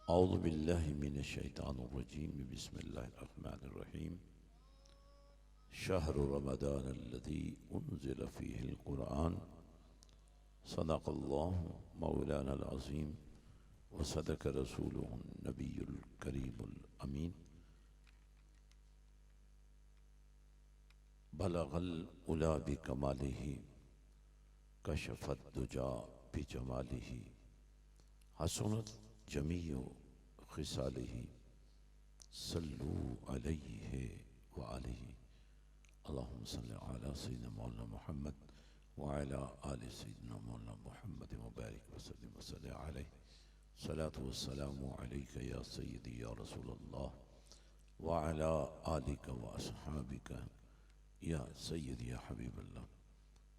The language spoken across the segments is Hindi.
औज़ु बिल्लाहि मिनश्शैतानिर्रजीम बिस्मिल्लाहिर्रहमानिर्रहीम शहरु रमज़ानल्लज़ी उन्ज़िला फ़ीहिल क़ुरआन सदक़ल्लाहु मौलानल अज़ीम व सदक़ रसूलुहुन नबियुल करीमुल अमीन बलगल उला बिकमालिही कशफ़द दुजा बिजमालिही हसनत जमीउ खिसालिही सल्लू अलैहि व आलिही अल्लाहुम्मा सल्लि अला सय्यिदिना मौलाना मुहम्मद व अला आलि सय्यिदिना मौलाना मुहम्मद व बारिक व सल्लिम व सल्लि अलैहि सलातु व सलामु अलैका या सय्यिदी या रसूलल्लाह व अला आलिका व अस्हाबिका या सय्यदी या हबीबल्लाह।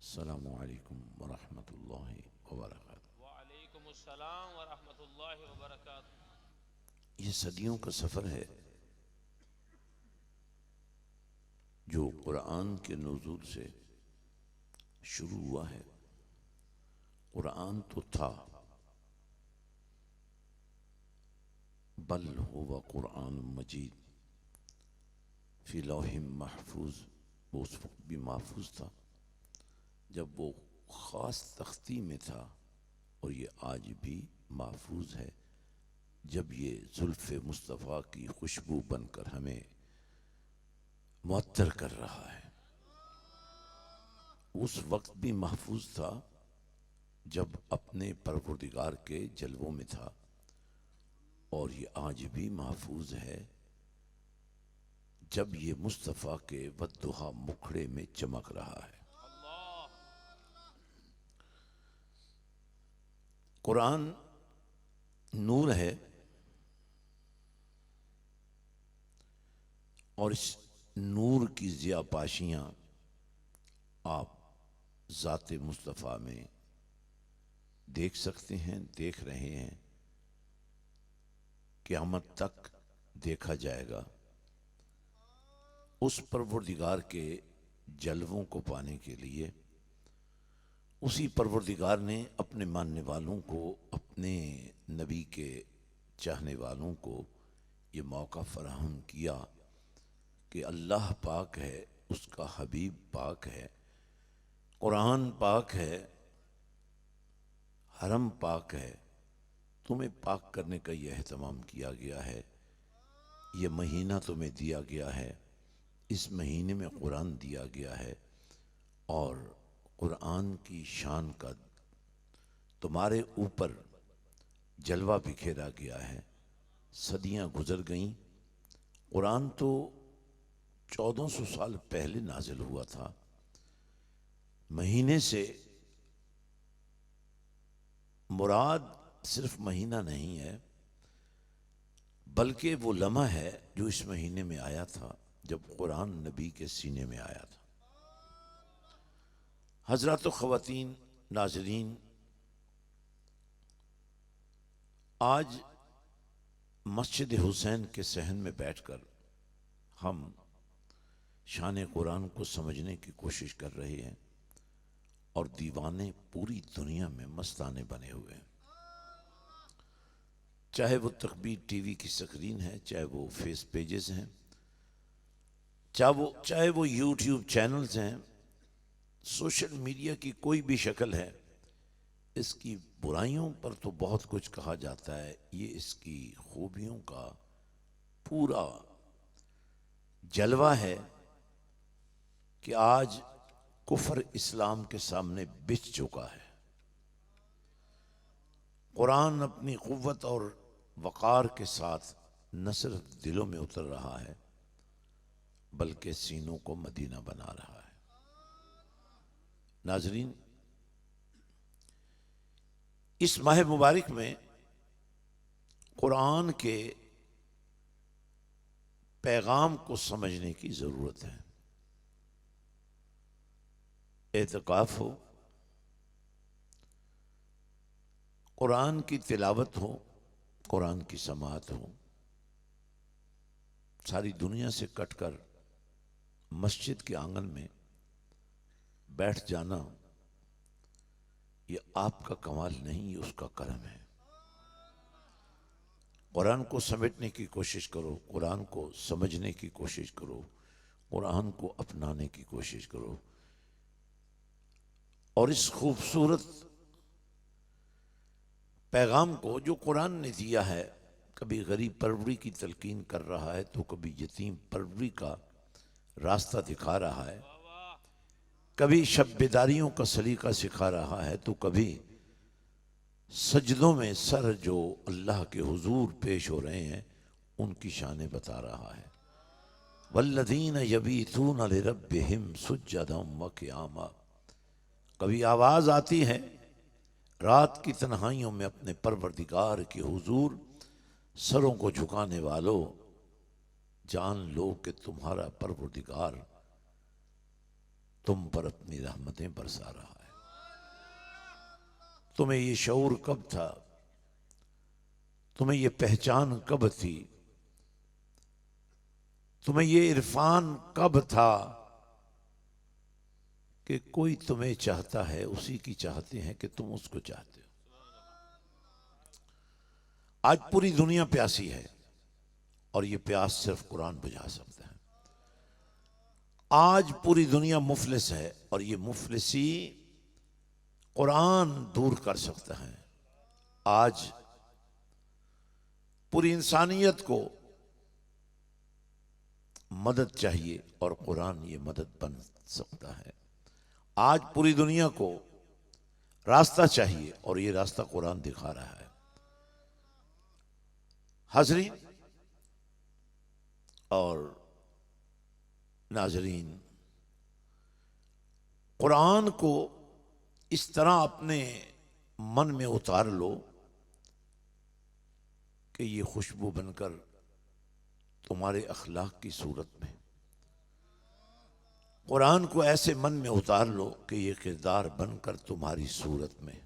अस्सलामु अलैकुम व रहमतुल्लाहि व बरकातुहू। वालेकुमुस्सलाम व रहमतुल्लाहि व बरकातुहू। ये सदियों का सफ़र है जो कुरान के नुज़ूल से शुरू हुआ है। कुरान तो था, बल हुवा कुरान मजीद फी लौहिम महफूज, वो उस वक्त भी महफूज था जब वो ख़ास तख्ती में था, और ये आज भी महफूज है जब ये जुल्फ़े मुस्तफ़ा की खुशबू बनकर हमें मुअत्तर कर रहा है। उस वक्त भी महफूज था जब अपने परवरदिगार के जलवों में था, और ये आज भी महफूज है जब ये मुस्तफ़ा के वद्दुहा मुखड़े में चमक रहा है। कुरान नूर है, और इस नूर की ज़ियापाशियाँ आप ज़ाते मुस्तफ़ा में देख सकते हैं, देख रहे हैं, क़यामत तक देखा जाएगा। उस परवरदिगार के जलवों को पाने के लिए उसी परवरदिगार ने अपने मानने वालों को, अपने नबी के चाहने वालों को ये मौका फराहम किया कि अल्लाह पाक है, उसका हबीब पाक है, कुरान पाक है, हरम पाक है, तुम्हें पाक करने का यह एहतमाम किया गया है। ये महीना तुम्हें दिया गया है, इस महीने में कुरान दिया गया है, और कुरान की शान का तुम्हारे ऊपर जलवा बिखेरा गया है। सदियाँ गुजर गईं, कुरान तो 1400 साल पहले नाजिल हुआ था। महीने से मुराद सिर्फ महीना नहीं है, बल्कि वो लम्हा है जो इस महीने में आया था जब कुरान नबी के सीने में आया था। हज़रात व ख़वातीन नाज़रीन, आज मस्जिद हुसैन के सहन में बैठकर हम शान कुरान को समझने की कोशिश कर रहे हैं, और दीवाने पूरी दुनिया में मस्ताने बने हुए हैं। चाहे वो टीवी की स्क्रीन है, चाहे वो फेस पेजेस हैं, चाहे वो यूट्यूब चैनल्स हैं, सोशल मीडिया की कोई भी शक्ल है, इसकी बुराइयों पर तो बहुत कुछ कहा जाता है, ये इसकी खूबियों का पूरा जलवा है कि आज कुफर इस्लाम के सामने बिछ चुका है। कुरान अपनी क़ुव्वत और वक़ार के साथ न सिर्फ दिलों में उतर रहा है, बल्कि सीनों को मदीना बना रहा है। नाज़रीन, इस माह मुबारक में कुरान के पैगाम को समझने की ज़रूरत है। एतकाफ़ हो, कुरान की तिलावत हो, कुरान की समाअत हो, सारी दुनिया से कटकर मस्जिद के आंगन में बैठ जाना, ये आपका कमाल नहीं, ये उसका करम है। कुरान को समेटने की कोशिश करो, कुरान को समझने की कोशिश करो, कुरान को अपनाने की कोशिश करो। और इस खूबसूरत पैगाम को जो कुरान ने दिया है, कभी गरीब परवरी की तलकीन कर रहा है तो कभी यतीम परवरी का रास्ता दिखा रहा है, कभी शब बेदारियों का सलीका सिखा रहा है तो कभी सजदों में सर जो अल्लाह के हुजूर पेश हो रहे हैं उनकी शानें बता रहा है। वल्लज़ीन यबीतून लिरब्बिहिम सुज्जदन व क़ियामा। कभी आवाज़ आती है रात की तन्हाइयों में अपने परवरदिगार के हुजूर, सरों को झुकाने वालों जान लो कि तुम्हारा परवरदिगार तुम पर अपनी रहमतें बरसा रहा है। तुम्हें ये शऊर कब था, तुम्हें ये पहचान कब थी, तुम्हें ये इरफान कब था कि कोई तुम्हें चाहता है, उसी की चाहते हैं कि तुम उसको चाहते हो। आज पूरी दुनिया प्यासी है और ये प्यास सिर्फ कुरान बुझा सकता है। आज पूरी दुनिया मुफलिस है और ये मुफलिसी कुरान दूर कर सकता है। आज पूरी इंसानियत को मदद चाहिए और कुरान ये मदद बन सकता है। आज पूरी दुनिया को रास्ता चाहिए और ये रास्ता कुरान दिखा रहा है। हाज़रीन और नाज़रीन, कुरान को इस तरह अपने मन में उतार लो कि ये खुशबू बनकर तुम्हारे अखलाक की सूरत में, कुरान को ऐसे मन में उतार लो कि ये किरदार बनकर तुम्हारी सूरत में,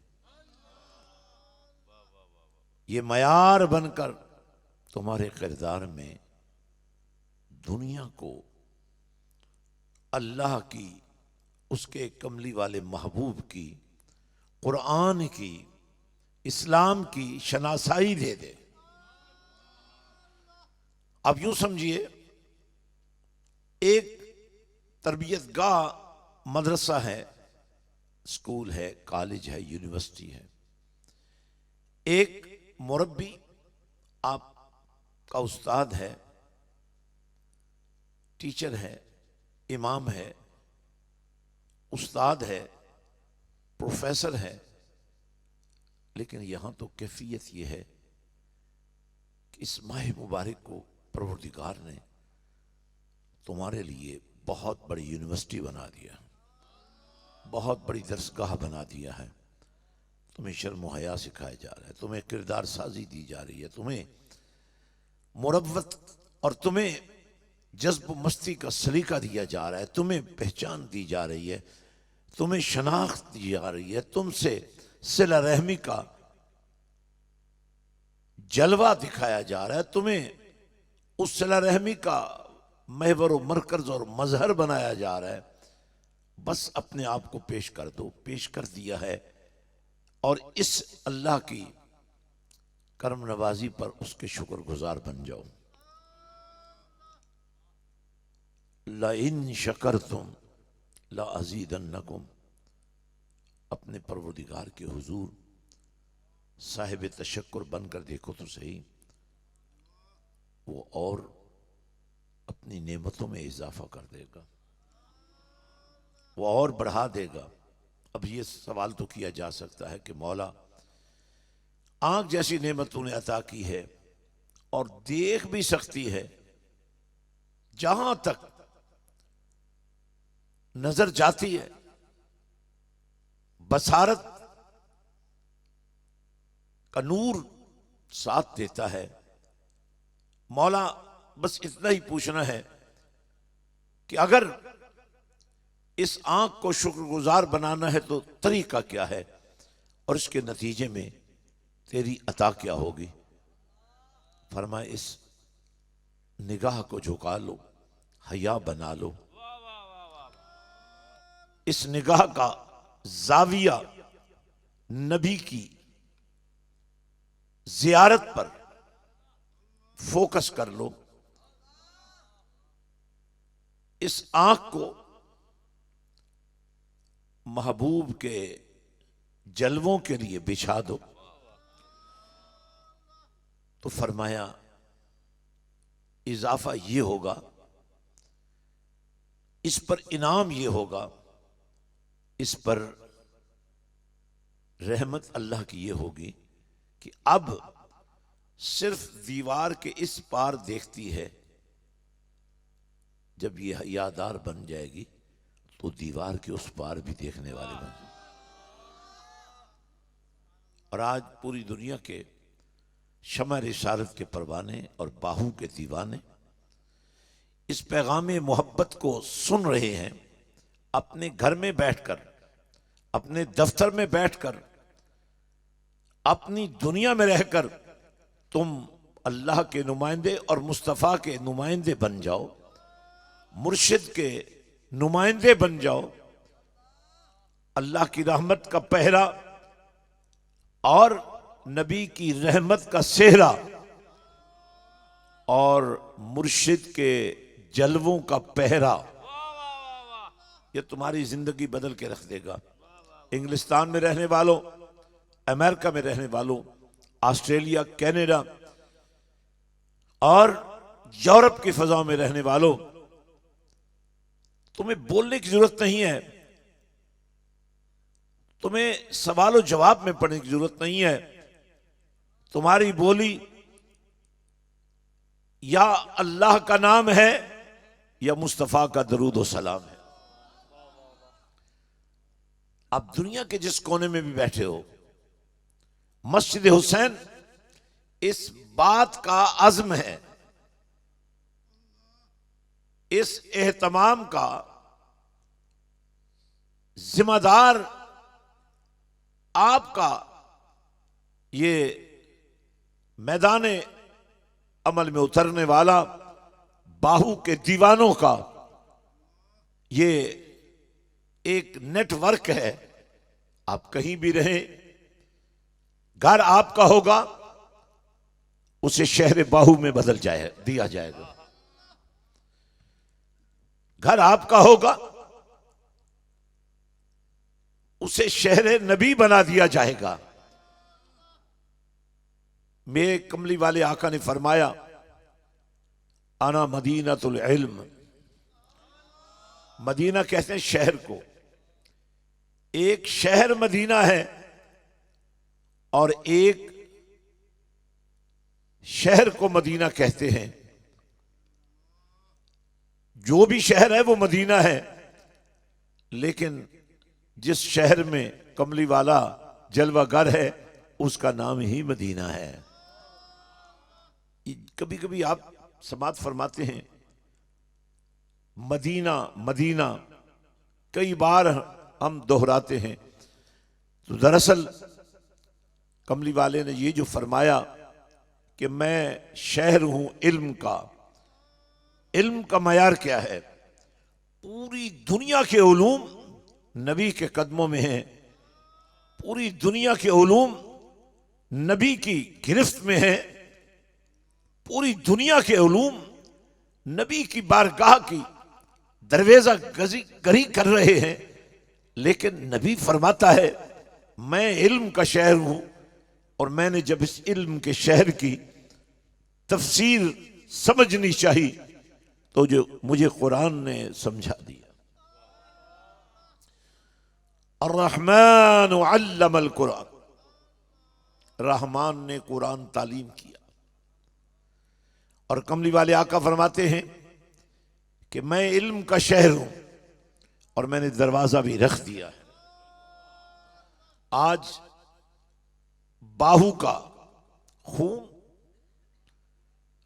ये मयार बनकर तुम्हारे किरदार में दुनिया को अल्लाह की, उसके कमली वाले महबूब की, कुरान की, इस्लाम की शनासाई दे दे। अब यूं समझिए एक तरबियत गाह मदरसा है, स्कूल है, कॉलेज है, यूनिवर्सिटी है। एक मुरब्बी आपका उस्ताद है, टीचर है, इमाम है, उस्ताद है, प्रोफेसर है। लेकिन यहां तो कैफियत यह है कि इस माह मुबारक को परवरदिगार ने तुम्हारे लिए बहुत बड़ी यूनिवर्सिटी बना दिया, बहुत बड़ी दरसगाह बना दिया है। तुम्हें शर्म हया सिखाया जा रहा है, तुम्हें किरदार साजी दी जा रही है, तुम्हें मुरव्वत और तुम्हें जज्ब मस्ती का सलीका दिया जा रहा है, तुम्हें पहचान दी जा रही है, तुम्हें शनाख्त दी जा रही है, तुमसे सिला रहमी का जलवा दिखाया जा रहा है, तुम्हें उस सिला रहमी का महवर व मरकज और मजहर बनाया जा रहा है। बस अपने आप को पेश कर दो, पेश कर दिया है और इस अल्लाह की करम नवाजी पर उसके शुक्रगुजार बन जाओ। ला इन शकरतुम ला अज़ीदन्नकुम। अपने परवरदिगार के हुजूर साहिब तशक्कुर बनकर देखो तो सही, वो और अपनी नेमतों में इजाफा कर देगा, वो और बढ़ा देगा। अब ये सवाल तो किया जा सकता है कि मौला आंख जैसी नेमत तूने अता की है और देख भी सकती है, जहां तक नजर जाती है, बसारत का नूर साथ देता है। मौला बस इतना ही पूछना है कि अगर इस आंख को शुक्रगुजार बनाना है तो तरीका क्या है और इसके नतीजे में तेरी अता क्या होगी। फरमाए इस निगाह को झुका लो, हया बना लो, इस निगाह का जाविया नबी की जियारत पर फोकस कर लो, इस आंख को महबूब के जलवों के लिए बिछा दो। तो फरमाया इजाफा ये होगा, इस पर इनाम ये होगा, इस पर रहमत अल्लाह की ये होगी कि अब सिर्फ दीवार के इस पार देखती है। जब ये हयादार बन जाएगी तो दीवार के उस पार भी देखने वाले बन जाएंगे। और आज पूरी दुनिया के शमअ रिसालत के परवाने और बाहू के दीवाने इस पैगाम मोहब्बत को सुन रहे हैं। अपने घर में बैठकर, अपने दफ्तर में बैठकर, अपनी दुनिया में रहकर तुम अल्लाह के नुमाइंदे और मुस्तफ़ा के नुमाइंदे बन जाओ, मुर्शिद के नुमाइंदे बन जाओ। अल्लाह की रहमत का पहरा और नबी की रहमत का सेहरा और मुर्शिद के जलवों का पहरा, ये तुम्हारी जिंदगी बदल के रख देगा। इंग्लिस्तान में रहने वालों, अमेरिका में रहने वालों, ऑस्ट्रेलिया, कनाडा और यूरोप की फजाओं में रहने वालों, तुम्हें बोलने की जरूरत नहीं है, तुम्हें सवाल जवाब में पढ़ने की जरूरत नहीं है। तुम्हारी बोली या अल्लाह का नाम है या मुस्तफ़ा का दरूद और सलाम है। आप दुनिया के जिस कोने में भी बैठे हो, मस्जिद हुसैन इस बात का अज़्म है, इस एहतमाम का जिम्मेदार आपका, ये मैदान अमल में उतरने वाला बाहू के दीवानों का ये एक नेटवर्क है। आप कहीं भी रहें, घर आपका होगा, उसे शहर बाहू में बदल दिया जाएगा। घर आपका होगा, उसे शहर नबी बना दिया जाएगा। मेरे कमली वाले आका ने फरमाया, आना मदीनतुल इल्म। मदीना कहते हैं शहर को, एक शहर मदीना है और एक शहर को मदीना कहते हैं। जो भी शहर है वो मदीना है, लेकिन जिस शहर में कमली वाला जलवागर है उसका नाम ही मदीना है। कभी कभी आप समात फरमाते हैं मदीना मदीना, कई बार हम दोहराते हैं। तो दरअसल कमली वाले ने ये जो फरमाया कि मैं शहर हूं इल्म का। इल्म का मयार क्या है? पूरी दुनिया के उलूम नबी के कदमों में हैं, पूरी दुनिया के उलूम नबी की गिरफ्त में हैं, पूरी दुनिया के उलूम नबी की बारगाह की दरवेजा गरी कर रहे हैं। लेकिन नबी फरमाता है मैं इल्म का शहर हूं, और मैंने जब इस इल्म के शहर की तफसीर समझनी चाहिए तो जो मुझे कुरान ने समझा दिया। अर्रहमान अल्लमल कुरान, रहमान ने कुरान तालीम किया। और कमली वाले आका फरमाते हैं कि मैं इल्म का शहर हूं और मैंने दरवाजा भी रख दिया है। आज बाहू का खून,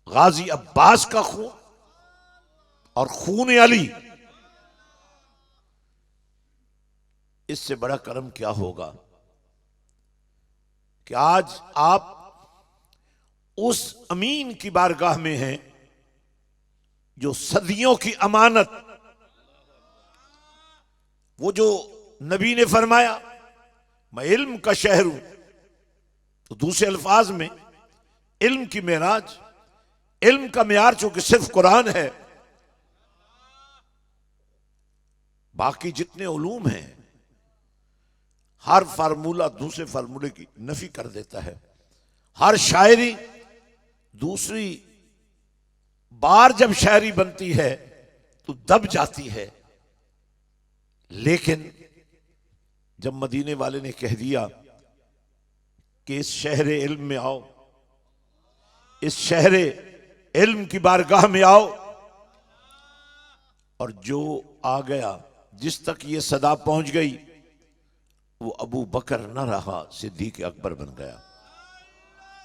गाजी अब्बास का खून और खून अली, इससे बड़ा करम क्या होगा कि आज आप उस अमीन की बारगाह में हैं जो सदियों की अमानत, वो जो नबी ने फरमाया मैं इल्म का शहर हूं, तो दूसरे अल्फाज में इल्म की मेराज, इल्म का मियार चूंकि सिर्फ कुरान है, बाकी जितने उलूम हैं हर फार्मूला दूसरे फार्मूले की नफी कर देता है। हर शायरी दूसरी बार जब शायरी बनती है तो दब जाती है। लेकिन जब मदीने वाले ने कह दिया कि इस शहर इल्म में आओ, इस शहर इल्म की बारगाह में आओ, और जो आ गया, जिस तक ये सदा पहुंच गई, वो अबू बकर न रहा, सिद्दीक अकबर बन गया,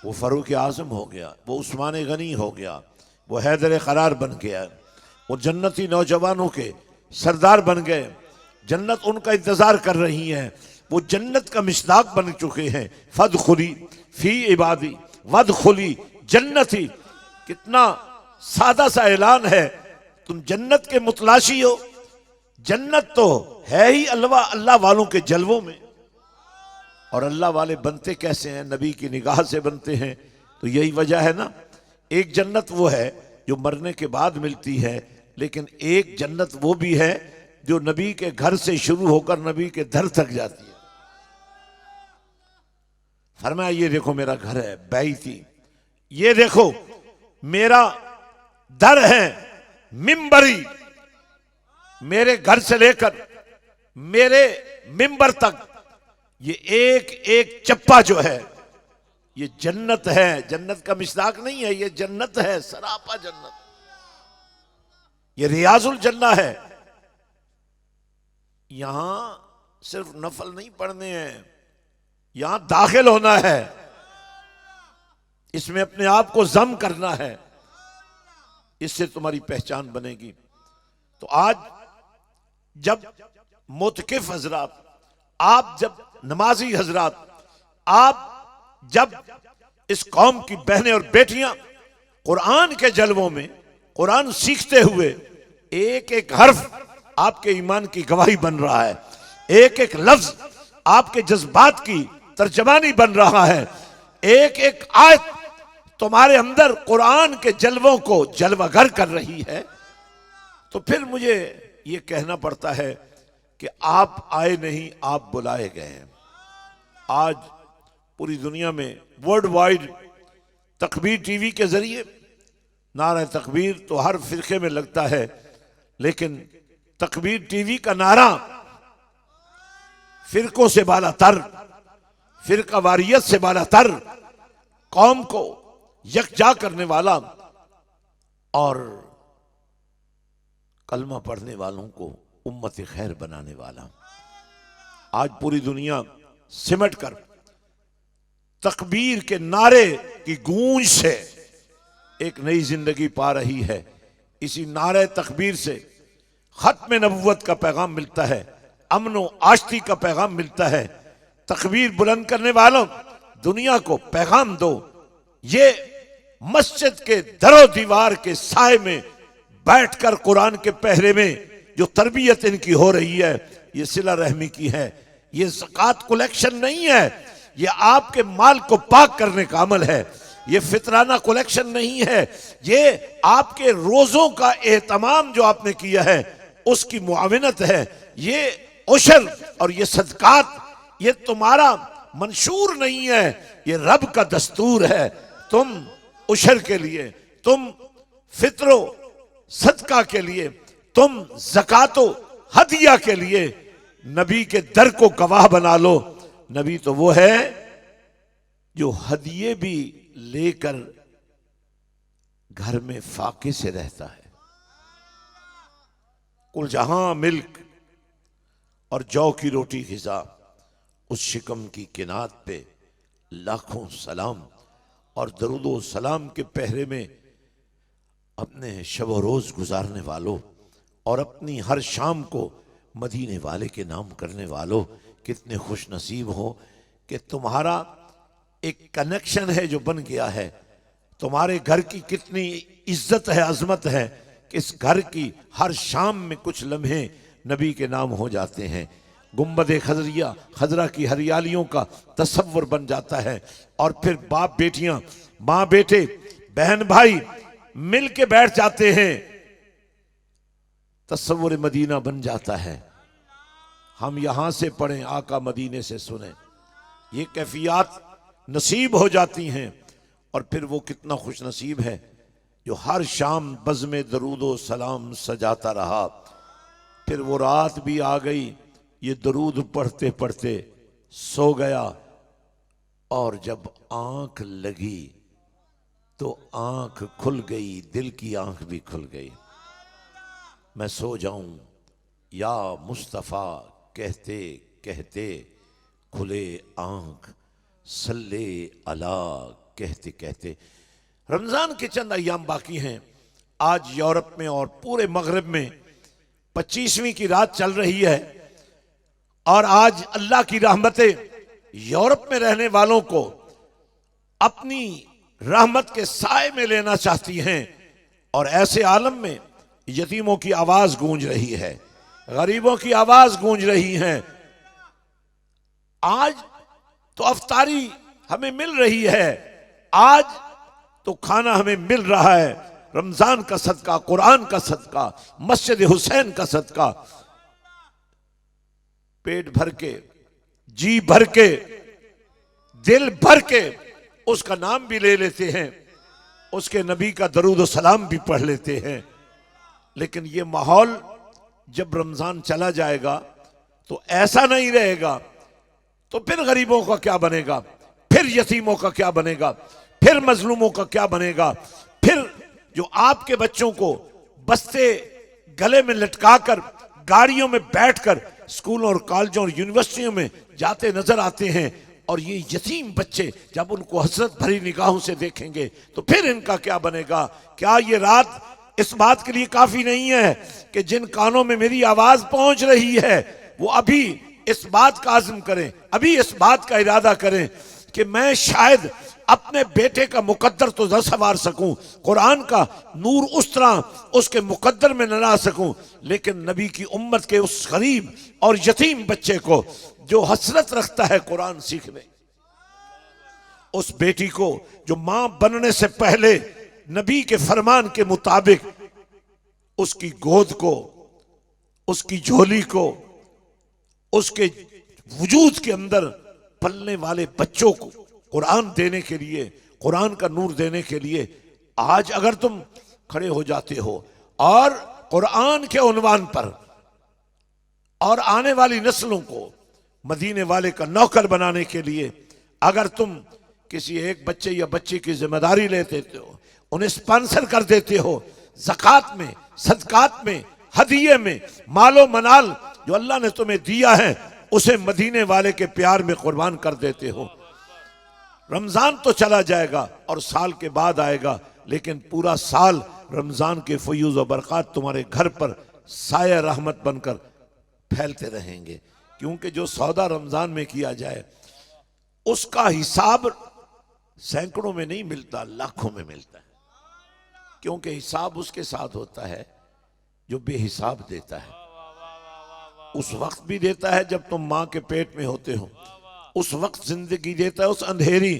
वो फरूक आजम हो गया, वो उस्मान गनी हो गया, वो हैदर करार बन गया, वो जन्नती नौजवानों के सरदार बन गए। जन्नत उनका इंतजार कर रही है, वो जन्नत का मिसदाक बन चुके हैं। फद खुली फी इबादी वद खुली जन्नती, कितना सादा सा ऐलान है, तुम जन्नत के मुतलाशी हो। जन्नत तो है ही अल्लाह वालों के जलवों में, और अल्लाह वाले बनते कैसे हैं? नबी की निगाह से बनते हैं। तो यही वजह है ना, एक जन्नत वो है जो मरने के बाद मिलती है, लेकिन एक जन्नत वो भी है जो नबी के घर से शुरू होकर नबी के दर तक जाती है। फरमाया ये देखो मेरा घर है बैती, ये देखो मेरा दर है मिंबरी, मेरे घर से लेकर मेरे मिंबर तक ये एक एक चप्पा जो है ये जन्नत है। जन्नत का मिसदाक नहीं है, ये जन्नत है, सरापा जन्नत। ये रियाजुल जन्ना है। यहां सिर्फ नफल नहीं पढ़ने हैं, यहां दाखिल होना है, इसमें अपने आप को जम करना है, इससे तुम्हारी पहचान बनेगी। तो आज जब मुतकिफ हजरात, आप जब नमाजी हजरात, आप जब इस कौम की बहनें और बेटियां कुरान के जलवों में कुरान सीखते हुए एक एक हर्फ आपके ईमान की गवाही बन रहा है, एक एक लफ्ज आपके जज्बात की तर्जमानी बन रहा है, एक एक आयत तुम्हारे अंदर कुरान के जलवों को जलवागर कर रही है, तो फिर मुझे ये कहना पड़ता है कि आप आए नहीं, आप बुलाए गए हैं। आज पूरी दुनिया में वर्ल्ड वाइड तकबीर टीवी के जरिए नारा तकबीर तो हर फिरके में लगता है, लेकिन तकबीर टीवी का नारा फिरकों से बालातर, फिरका वारियत से बालातर, कौम को यकजा करने वाला और कलमा पढ़ने वालों को उम्मत खैर बनाने वाला। आज पूरी दुनिया सिमट कर तकबीर के नारे की गूंज से एक नई जिंदगी पा रही है। इसी नारे तकबीर से खत्म नबुव्वत का पैगाम मिलता है, अमनो आश्ती का पैगाम मिलता है। तकबीर बुलंद करने वालों, दुनिया को पैगाम दो, ये मस्जिद के दरो दीवार के साए में बैठकर कुरान के पहरे में जो तरबियत इनकी हो रही है, ये सिला रहमी की है, ये ज़कात कलेक्शन नहीं है, ये आपके माल को पाक करने का अमल है, ये फितराना कलेक्शन नहीं है, ये आपके रोजों का एहतमाम जो आपने किया है उसकी मुआविनत है। ये उशर और ये सदकात ये तुम्हारा मंशूर नहीं है, ये रब का दस्तूर है। तुम उशर के लिए, तुम फित्रो सदका के लिए, तुम ज़कातो हदिया के लिए नबी के दर को गवाह बना लो। नबी तो वो है जो हदिये भी लेकर घर में फाके से रहता है। कुल जहां मिल्क और जौ की रोटी ग़िज़ा, उस शिकम की किनात पे लाखों सलाम, और दरूदो सलाम के पहरे में अपने शब रोज गुजारने वालों और अपनी हर शाम को मदीने वाले के नाम करने वालों, कितने खुश नसीब हो कि तुम्हारा एक कनेक्शन है जो बन गया है। तुम्हारे घर की कितनी इज्जत है, अजमत है कि इस घर की हर शाम में कुछ लम्हे नबी के नाम हो जाते हैं। गुम्बद खजरिया, खजरा की हरियालियों का तस्वुर बन जाता है, और फिर बाप बेटियां, माँ बेटे, बहन भाई मिल के बैठ जाते हैं, तस्वुर मदीना बन जाता है। हम यहां से पढ़ें, आका मदीने से सुने, ये कैफियत नसीब हो जाती हैं। और फिर वो कितना खुश नसीब है जो हर शाम बज़्म दरूदो सलाम सजाता रहा। फिर वो रात भी आ गई, ये दरूद पढ़ते पढ़ते सो गया, और जब आंख लगी तो आंख खुल गई, दिल की आंख भी खुल गई। मैं सो जाऊं या मुस्तफ़ा कहते कहते खुले आंख, सल्ले अला कहते कहते। रमजान के चंद अय्याम बाकी हैं। आज यूरोप में और पूरे मगरिब में 25वीं की रात चल रही है, और आज अल्लाह की रहमतें यूरोप में रहने वालों को अपनी रहमत के साए में लेना चाहती हैं। और ऐसे आलम में यतीमों की आवाज गूंज रही है, गरीबों की आवाज गूंज रही है। आज तो अफ्तारी हमें मिल रही है, आज तो खाना हमें मिल रहा है, रमजान का सदका, कुरान का सदका, मस्जिद हुसैन का सदका। पेट भर के, जी भर के, दिल भर के उसका नाम भी ले लेते हैं, उसके नबी का दरूद और सलाम भी पढ़ लेते हैं। लेकिन ये माहौल जब रमजान चला जाएगा तो ऐसा नहीं रहेगा, तो फिर गरीबों का क्या बनेगा, फिर यतीमों का क्या बनेगा, फिर मजलूमों का क्या बनेगा। फिर जो आपके बच्चों को बस्ते गले में लटकाकर गाड़ियों में बैठकर स्कूलों और कॉलेजों और यूनिवर्सिटियों में जाते नजर आते हैं, और ये यतीम बच्चे जब उनको हसरत भरी निगाहों से देखेंगे तो फिर इनका क्या बनेगा। क्या ये रात इस बात के लिए काफी नहीं है कि जिन कानों में मेरी आवाज पहुंच रही है वो अभी इस बात का आज़म करें, अभी इस बात का इरादा करें कि मैं शायद अपने बेटे का मुकद्दर तो न संवार सकूं, कुरान का नूर उस तरह उसके मुकद्दर में न ला सकूं, लेकिन नबी की उम्मत के उस गरीब और यतीम बच्चे को जो हसरत रखता है कुरान सीखने, उस बेटी को जो मां बनने से पहले नबी के फरमान के मुताबिक उसकी गोद को, उसकी झोली को, उसके वजूद के अंदर पलने वाले बच्चों को कुरान देने के लिए, कुरान का नूर देने के लिए आज अगर तुम खड़े हो जाते हो और कुरान के उन्वान पर और आने वाली नस्लों को मदीने वाले का नौकर बनाने के लिए अगर तुम किसी एक बच्चे या बच्ची की जिम्मेदारी ले देते हो, उन्हें स्पॉन्सर कर देते हो, ज़कात में, सदकात में, हदिये में, मालो मनाल जो अल्लाह ने तुम्हें दिया है उसे मदीने वाले के प्यार में कुर्बान कर देते हो, रमजान तो चला जाएगा और साल के बाद आएगा, लेकिन पूरा साल रमजान के फयूज और बरक़ात तुम्हारे घर पर साया रहमत बनकर फैलते रहेंगे। क्योंकि जो सौदा रमजान में किया जाए उसका हिसाब सैकड़ों में नहीं मिलता, लाखों में मिलता है। क्योंकि हिसाब उसके साथ होता है जो बेहिसाब देता है। उस वक्त भी देता है जब तुम मां के पेट में होते हो, उस वक्त जिंदगी देता है, उस अंधेरी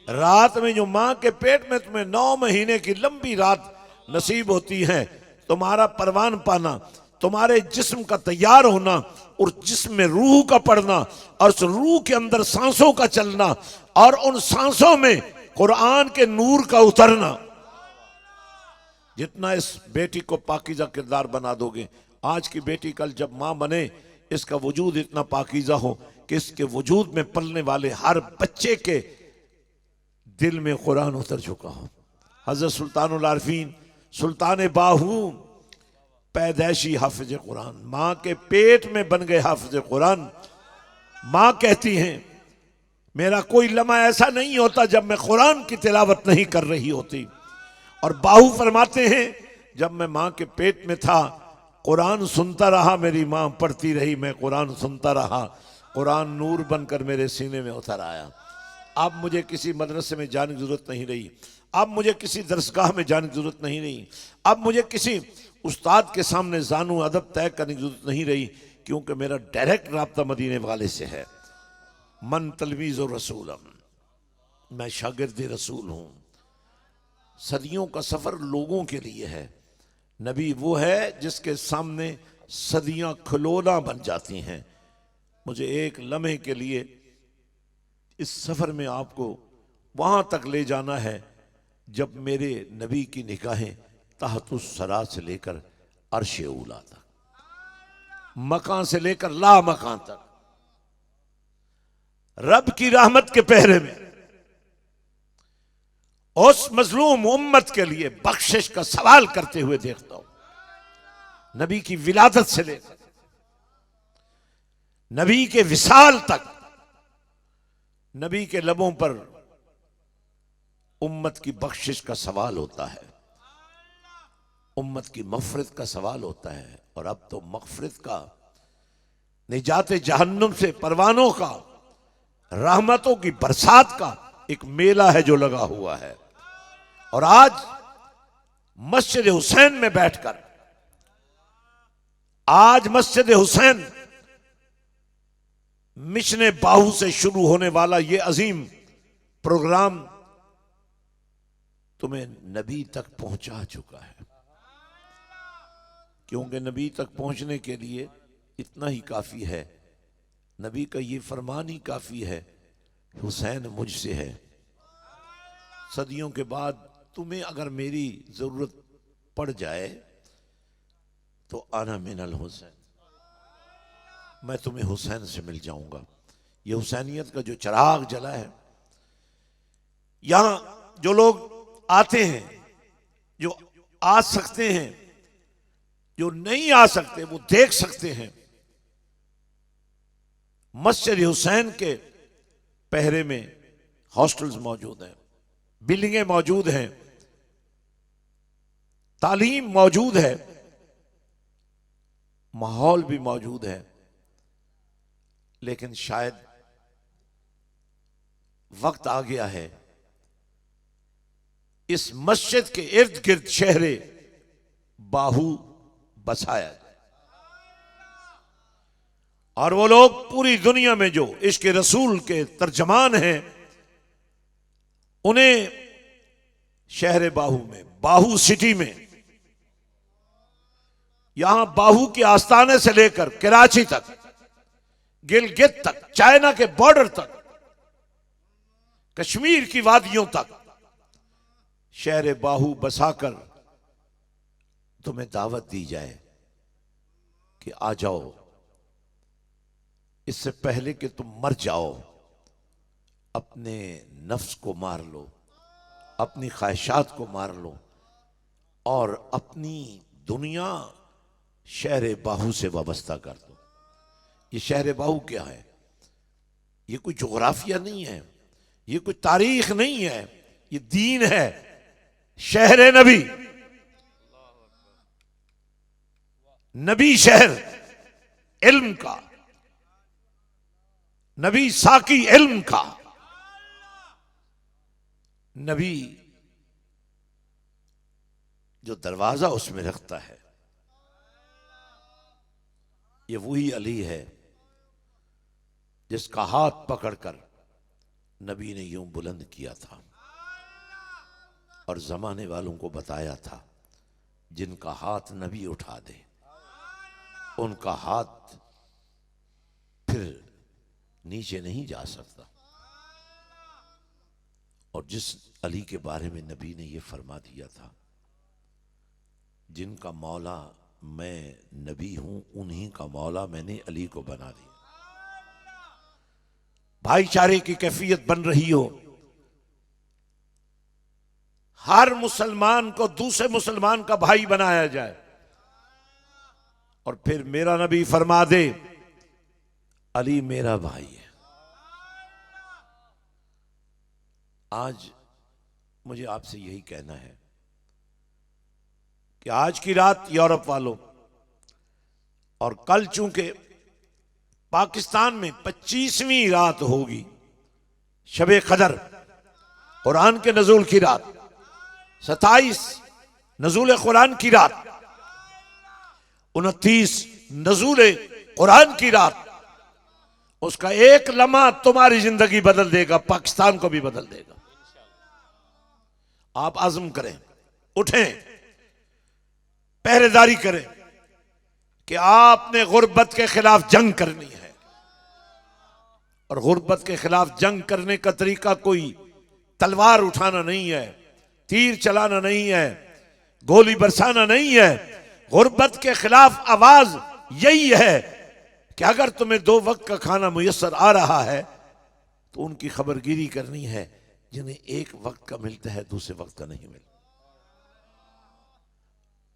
रात में जो मां के पेट में तुम्हें 9 महीने की लंबी रात नसीब होती है, तुम्हारा परवान पाना, तुम्हारे जिस्म का तैयार होना और जिस्म में रूह का पड़ना और उस रूह के अंदर सांसों का चलना और उन सांसों में कुरान के नूर का उतरना। जितना इस बेटी को पाकीज़ा किरदार बना दोगे, आज की बेटी कल जब मां बने इसका वजूद इतना पाकीज़ा हो कि इसके वजूद में पलने वाले हर बच्चे के दिल में कुरान उतर चुका हो। हज़रत सुल्तानुल आरिफीन सुल्तान बाहू पैदैशी हाफिज कुरान, माँ के पेट में बन गए हाफिज कुरान। माँ कहती हैं मेरा कोई लम्हा ऐसा नहीं होता जब मैं कुरान की तिलावत नहीं कर रही होती। और बाहू फरमाते हैं जब मैं माँ के पेट में था कुरान सुनता रहा, मेरी माँ पढ़ती रही, मैं कुरान सुनता रहा, कुरान नूर बनकर मेरे सीने में उतर आया। अब मुझे किसी मदरसे में जाने की जरूरत नहीं रही, अब मुझे किसी दरसगाह में जाने की जरूरत नहीं रही, अब मुझे किसी उस्ताद के सामने जानू अदब तय करने की जरूरत नहीं रही, क्योंकि मेरा डायरेक्ट राब्ता मदीने वाले से है। मन तलमीज़ और रसूलम, मैं शागिर्द रसूल हूँ। सदियों का सफर लोगों के लिए है। नबी वो है जिसके सामने सदियां खिलौना बन जाती हैं। मुझे एक लम्हे के लिए इस सफर में आपको वहां तक ले जाना है जब मेरे नबी की निगाहें तहतुस सरा से लेकर अर्श उला तक, मकान से लेकर ला मकान तक रब की रहमत के पहरे में उस मजलूम उम्मत के लिए बख्शिश का सवाल करते हुए देखता हूं। नबी की विलादत से लेकर नबी के विसाल तक नबी के लबों पर उम्मत की बख्शिश का सवाल होता है, उम्मत की मग़फ़िरत का सवाल होता है। और अब तो मग़फ़िरत का, निजात जहन्नुम से परवानों का, रहमतों की बरसात का एक मेला है जो लगा हुआ है। और आज मस्जिद हुसैन में बैठकर, आज मस्जिद हुसैन मिशन बाहू से शुरू होने वाला ये अजीम प्रोग्राम तुम्हें नबी तक पहुंचा चुका है, क्योंकि नबी तक पहुंचने के लिए इतना ही काफी है, नबी का ये फरमान ही काफी है, हुसैन मुझसे है। सदियों के बाद तुम्हें अगर मेरी जरूरत पड़ जाए तो आना मिनल हुसैन, मैं तुम्हें हुसैन से मिल जाऊंगा। ये हुसैनियत का जो चिराग जला है, यहां जो लोग आते हैं, जो आ सकते हैं, जो नहीं आ सकते वो देख सकते हैं। मस्जिद हुसैन के पहरे में हॉस्टल्स मौजूद हैं, बिल्डिंगें मौजूद हैं, तालीम मौजूद है, माहौल भी मौजूद है। लेकिन शायद वक्त आ गया है इस मस्जिद के इर्द गिर्द शहरे बाहू बसाया जाए। और वो लोग पूरी दुनिया में जो इश्क रसूल के तर्जमान हैं, उन्हें शहर बाहू में, बाहू सिटी में, यहां बाहू के आस्थाने से लेकर कराची तक, गिलगित तक, चाइना के बॉर्डर तक, कश्मीर की वादियों तक शहर बाहू बसाकर तुम्हें दावत दी जाए कि आ जाओ, इससे पहले कि तुम मर जाओ, अपने नफ्स को मार लो, अपनी ख्वाहिशात को मार लो और अपनी दुनिया शहर बाहू से वाबस्ता कर दो। ये शहर बाहू क्या है? ये कोई जोग्राफिया नहीं है, ये कोई तारीख नहीं है, ये दीन है। शहर नबी, नबी शहर इल्म का, नबी साकी इल्म का, नबी जो दरवाजा उसमें रखता है, ये वही अली है जिसका हाथ पकड़कर नबी ने यूं बुलंद किया था और जमाने वालों को बताया था, जिनका हाथ नबी उठा दे उनका हाथ फिर नीचे नहीं जा सकता। और जिस अली के बारे में नबी ने यह फरमा दिया था, जिनका मौला मैं नबी हूं, उन्हीं का मौला मैंने अली को बना दिया। भाईचारे की कैफियत बन रही हो, हर मुसलमान को दूसरे मुसलमान का भाई बनाया जाए, और फिर मेरा नबी फरमा दे अली मेरा भाई है। आज मुझे आपसे यही कहना है कि आज की रात यूरोप वालों, और कल चूंकि पाकिस्तान में 25वीं रात होगी, शबे कदर, कुरान के नज़ूल की रात, 27 नज़ूल कुरान की रात, 29 नज़ूल कुरान की रात, उसका एक लम्हा तुम्हारी जिंदगी बदल देगा, पाकिस्तान को भी बदल देगा। आप आज़म करें, उठें, पहरेदारी करें कि आपने गुर्बत के खिलाफ जंग करनी है। और गुर्बत के खिलाफ जंग करने का तरीका कोई तलवार उठाना नहीं है, तीर चलाना नहीं है, गोली बरसाना नहीं है। गुर्बत के खिलाफ आवाज यही है कि अगर तुम्हें 2 वक्त का खाना मुयस्सर आ रहा है तो उनकी खबरगिरी करनी है जिन्हें 1 वक्त का मिलता है, दूसरे वक्त का नहीं मिलता।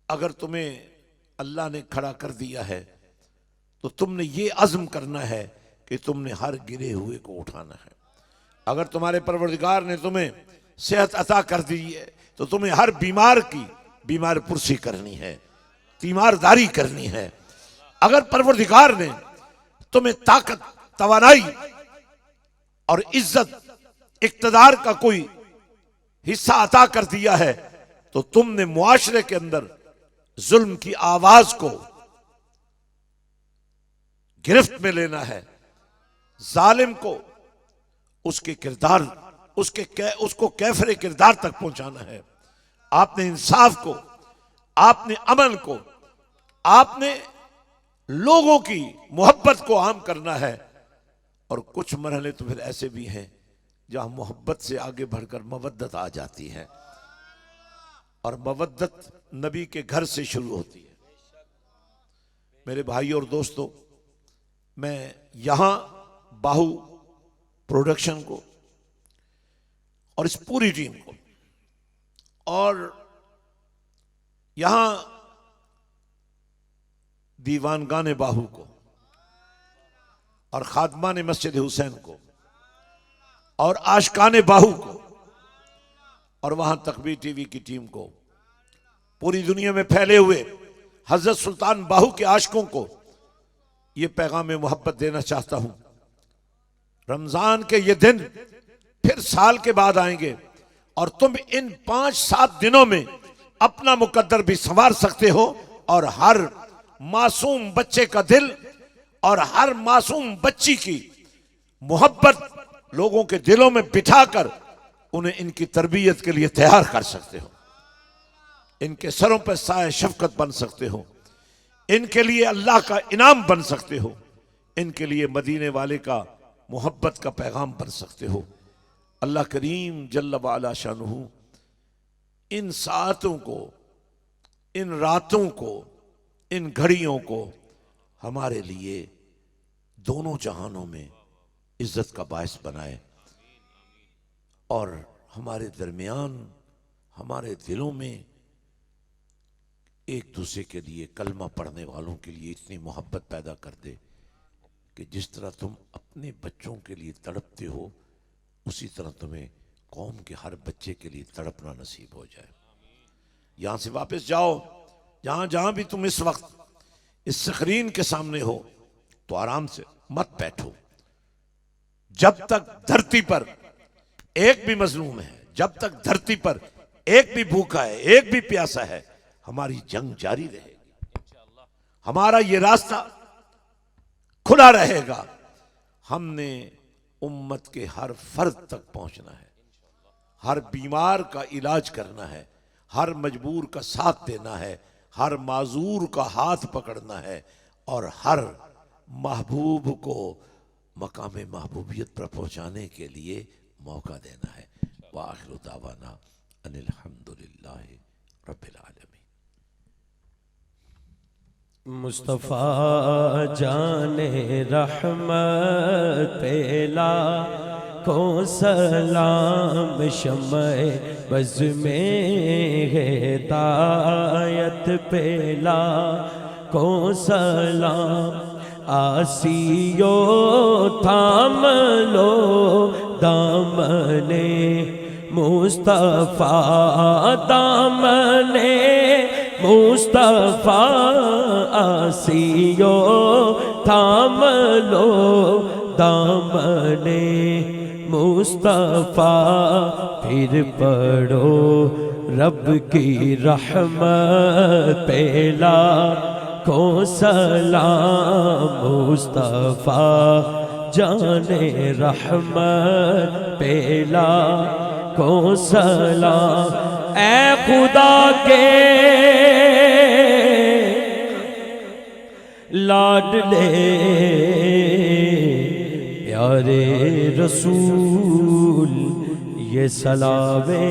अगर तुम्हें अल्लाह ने खड़ा कर दिया है तो तुमने ये अज़्म करना है कि तुमने हर गिरे हुए को उठाना है। अगर तुम्हारे परवरदिगार ने तुम्हें सेहत अता कर दी है तो तुम्हें हर बीमार की बीमार पुरसी करनी है, तीमारदारी करनी है। अगर परवरदिगार ने तुम्हें ताकत, तवानाई और इज्जत, इक्तदार का कोई हिस्सा अता कर दिया है तो तुमने मुआशरे के अंदर जुल्म की आवाज को गिरफ्त में लेना है, जालिम को उसके किरदार, उसको कैफरे किरदार तक पहुंचाना है। आपने इंसाफ को, आपने अमन को, आपने लोगों की मोहब्बत को आम करना है। और कुछ मरहले तो फिर ऐसे भी हैं जहां मोहब्बत से आगे बढ़कर मवद्दत आ जाती है, और मवद्दत नबी के घर से शुरू होती है। मेरे भाई और दोस्तों, मैं यहां बाहू प्रोडक्शन को और इस पूरी टीम को और यहां दीवानगाने बाहू को और खादमान मस्जिद हुसैन को और आशिकाने बाहू को और वहां तकबीर टीवी की टीम को, पूरी दुनिया में फैले हुए हजरत सुल्तान बाहू के आशिकों को यह पैगाम मोहब्बत देना चाहता हूं। रमजान के ये दिन फिर साल के बाद आएंगे और तुम इन 5-7 दिनों में अपना मुकद्दर भी संवार सकते हो और हर मासूम बच्चे का दिल और हर मासूम बच्ची की मोहब्बत लोगों के दिलों में बिठाकर उन्हें इनकी तरबियत के लिए तैयार कर सकते हो। इनके सरों पर साए शफकत बन सकते हो, इनके लिए अल्लाह का इनाम बन सकते हो, इनके लिए मदीने वाले का मोहब्बत का पैगाम बन सकते हो। अल्लाह करीम जल्ल वाला शानुहु इन सातों को, इन रातों को, इन घड़ियों को हमारे लिए दोनों जहानों में इज्जत का बायस बनाए और हमारे दरमियान, हमारे दिलों में एक दूसरे के लिए, कलमा पढ़ने वालों के लिए इतनी मोहब्बत पैदा कर दे कि जिस तरह तुम अपने बच्चों के लिए तड़पते हो उसी तरह तुम्हें कौम के हर बच्चे के लिए तड़पना नसीब हो जाए। यहां से वापस जाओ, जहां जहां भी तुम इस वक्त इस स्क्रीन के सामने हो तो आराम से मत बैठो। जब तक धरती पर एक भी मजलूम है, जब तक धरती पर एक भी भूखा है, एक भी प्यासा है, हमारी जंग जारी रहेगी, हमारा ये रास्ता खुला रहेगा। हमने उम्मत के हर फर्द तक पहुंचना है, हर बीमार का इलाज करना है, हर मजबूर का साथ देना है, हर माजूर का हाथ पकड़ना है और हर महबूब को मकाम महबूबियत पर पहुंचाने के लिए मौका देना है। वाखिरु दावाना अनिल हम्दुलिल्लाहि रब्बिल आलमीन। मुस्तफ़ा जाने रहमत पेला को सलाम, शम्ए बज़ में हिदायत पेला को सलाम। आसियो थाम लो दामने मुस्तफ़ा, दामने मुस्तफ़ा, आसियो थाम लो दामने मुस्तफ़ा। फिर पढ़ो रब की रहमत पेला को सलाम, मुस्तफ़ा जाने रहमत पेला को सलाम। ऐ खुदा के लाडले प्यारे रसूल ये सलावे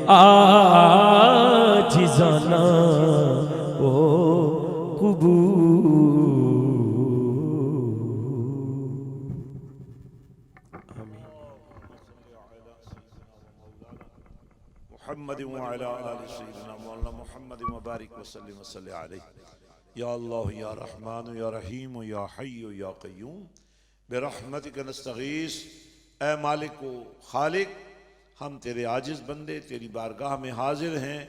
आजिज़ाना ओ कबूल। मुहम्मद व अला आलि सय्यिदिना मौलाना मुहम्मद मुबारक वसल्लम वसल्लि अलैहि। या अल्लाह या रहमान या रहीम या हय्यु या क़य्यूम बिरहमतिक नस्तगीस। ए मालिक व खालिक, हम तेरे आजिज़ बंदे तेरी बारगाह में हाजिर हैं।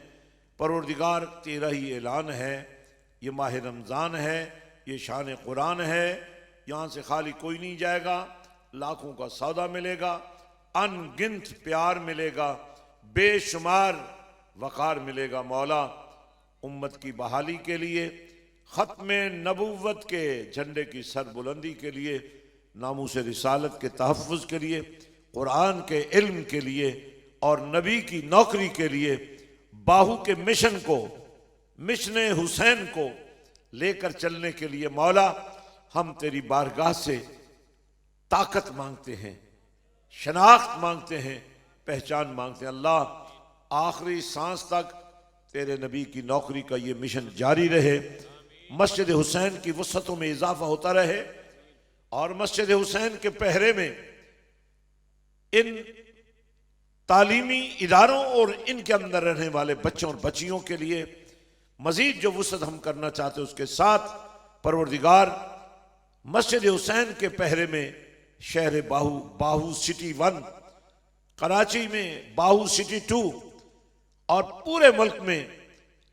परवरदिगार तेरा ही ऐलान है, ये माह रमज़ान है, ये शान कुरान है, यहाँ से खाली कोई नहीं जाएगा। लाखों का सौदा मिलेगा, अनगिनत प्यार मिलेगा, बेशुमार वक़ार मिलेगा। मौला, उम्मत की बहाली के लिए, ख़त्म नबुव्वत के झंडे की सरबुलंदी के लिए, नामूस रिसालत के तहफ़्फ़ुज़ के लिए, कुरान के इल्म के लिए और नबी की नौकरी के लिए बाहू के मिशन को, मिशन हुसैन को लेकर चलने के लिए मौला हम तेरी बारगाह से ताकत मांगते हैं, शनाख्त मांगते हैं, पहचान मांगते हैं। अल्लाह, आखिरी सांस तक तेरे नबी की नौकरी का ये मिशन जारी रहे, मस्जिद हुसैन की वसअतों में इजाफा होता रहे और मस्जिद हुसैन के पहरे में इन तालीमी इदारों और इनके अंदर रहने वाले बच्चों और बच्चियों के लिए मजीद जो वसअत हम करना चाहते हैं, उसके साथ परवरदिगार मस्जिद हुसैन के पहरे में शहर बाहू, बाहू सिटी 1, कराची में बाहू सिटी 2 और पूरे मुल्क में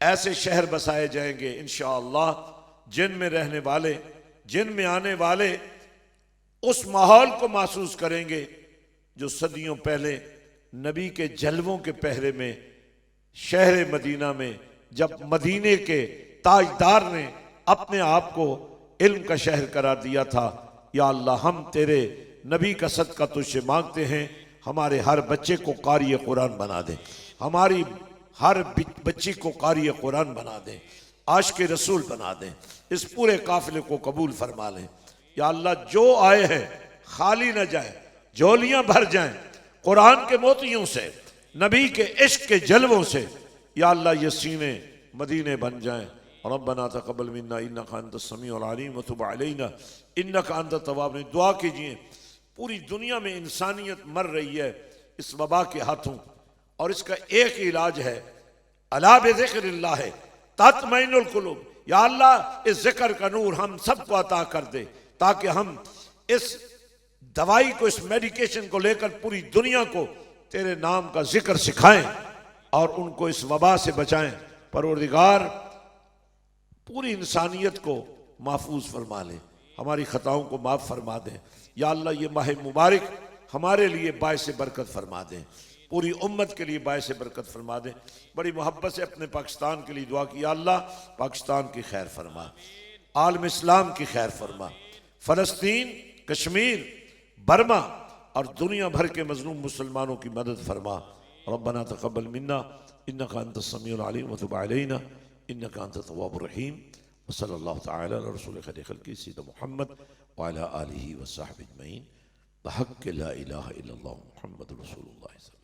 ऐसे शहर बसाए जाएंगे इंशाअल्लाह, जिनमें रहने वाले, जिनमें आने वाले उस माहौल को महसूस करेंगे जो सदियों पहले नबी के जलवों के पहरे में शहर मदीना में, जब मदीने के ताजदार ने अपने आप को इल्म का शहर करार दिया था। या अल्लाह, हम तेरे नबी का सदका तुझसे मांगते हैं, हमारे हर बच्चे को कारी कुरान बना दे, हमारी हर बच्ची को कारी कुरान बना दे, आशिक़ रसूल बना दे, इस पूरे काफिले को कबूल फरमा लें। या अल्लाह, जो आए हैं खाली न जाए, झोलियां भर जाएं कुरान के मोतियों से, नबी के इश्क के जलवों से। या अल्लाह, ये सीने मदीने बन जाएं। रब्बना तक़ब्बल मिन्ना इन्नका अंतस समीउल अलीम व तुब अलैना इन्नका अंतत तव्वाब। दुआ कीजिए, पूरी दुनिया में इंसानियत मर रही है इस वबा के हाथों, और इसका एक ही इलाज है, अला बिज़िक्रिल्लाह तत्मइनुल कुलूब। या अल्लाह, इस जिक्र का नूर हम सबको अता कर दे, ताकि हम इस दवाई को, इस मेडिकेशन को लेकर पूरी दुनिया को तेरे नाम का जिक्र सिखाएं और उनको इस वबा से बचाएं। परवरदिगार, पूरी इंसानियत को महफूज फरमा ले, हमारी खताओं को माफ़ फरमा दें। या अल्लाह, ये माह मुबारक हमारे लिए बायस बरकत फरमा दें, पूरी उम्मत के लिए बायस बरकत फरमा दें। बड़ी मोहब्बत से अपने पाकिस्तान के लिए दुआ की। या अल्लाह, पाकिस्तान की खैर फरमा, आलम इस्लाम की खैर फरमा, फ़लस्तीन, कश्मीर, बर्मा और दुनिया भर के मज़लूम मुसलमानों की मदद फरमा। रब्बना तक़ब्बल मिन्ना इन्नका अंतस समीउल अलीम व तुब अलैना इन्नका अंतत तव्वाबुर रहीम। व सल्लल्लाहु तआला अला रसूलिल खैरिल खल्क़ि सय्यिदिना मुहम्मद व अला आलिहि व सहबिहि अजमईन। बहक़्क़ि ला इलाहा इल्लल्लाह मुहम्मदुर रसूलुल्लाह।